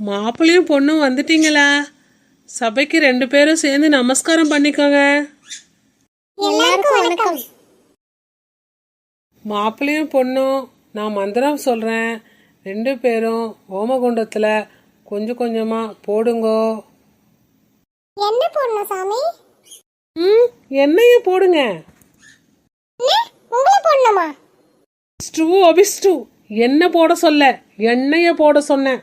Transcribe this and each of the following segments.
மாப்பிள்ளையும் பொண்ணும் வந்துட்டீங்களா? சபைக்கு 2 பேரும் சேர்ந்து நமஸ்காரம் பண்ணிக்கோங்க. எல்லாருக்கும் வணக்கம். மாப்பிள்ளையும் பொண்ணும் நான் மந்திரம் சொல்கிறேன், 2 பேரும் ஓமகுண்டத்தில் கொஞ்சம் கொஞ்சமாக போடுங்கோ. என்ன போடணும் சாமி? எண்ணெயை போடுங்க. உங்களை போடணுமா? ஸ்டூ அபிஸ்டூ, எண்ணெய் போட சொல்ல, எண்ணெயை போட சொன்னேன்.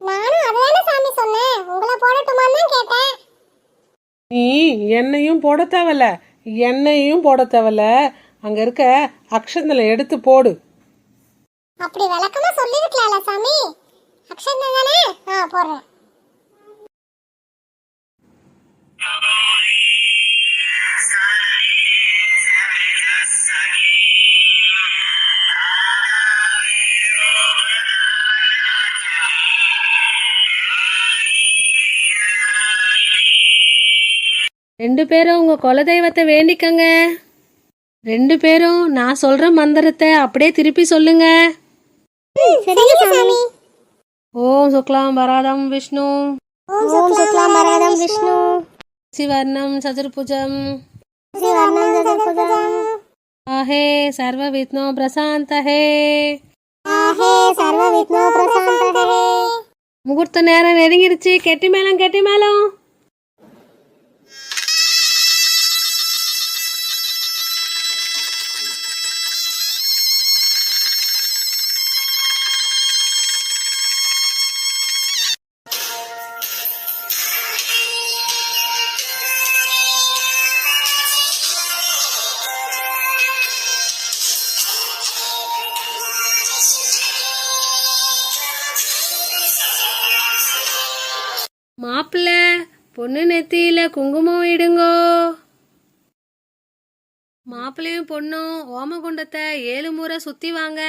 நானும் அதானே சாமி சொன்னேன், உங்களை போடட்டுமான்னு தான் கேட்டேன். நீ எண்ணெயும் போட தேவையில்ல, எண்ணெயும் போட தேவையில்ல, அங்கே இருக்க அக்ஷந்தலை எடுத்து போடு. அப்படி விளக்கமா சொல்லிருக்கலாம்ல சாமி. அக்ஷந்தம் தானே? போடுறேன். ரெண்டு பேரும் உங்க குலதெய்வத்தை வேண்டிக்கங்க. 2 பேரும் நான் சொல்ற மந்திரத்தை அப்படியே திருப்பி சொல்லுங்க. சரிங்க சாமி. ஓம் சுக்லாம் வரதம் விஷ்ணு, ஓம் சுக்லாம் வரதம் விஷ்ணு, சிவர்ணம் சதுர்புஜம், சிவர்ணம் சதுர்புஜம், ஆஹே சர்வ வித்னோ பிரசாந்தஹே. ஆஹே சர்வ வித்னோ பிரசாந்தஹே. முகூர்த்த நேரம் நெருங்கிடுச்சு. கெட்டி மேளம் கெட்டி மேளம். மாப்பிள்ளை பொண்ணு நெத்தியில குங்குமம் இடுங்கோ. மாப்பிள்ளையும் பொண்ணும் ஓமகுண்டத்தை 7 முறை சுத்தி வாங்க.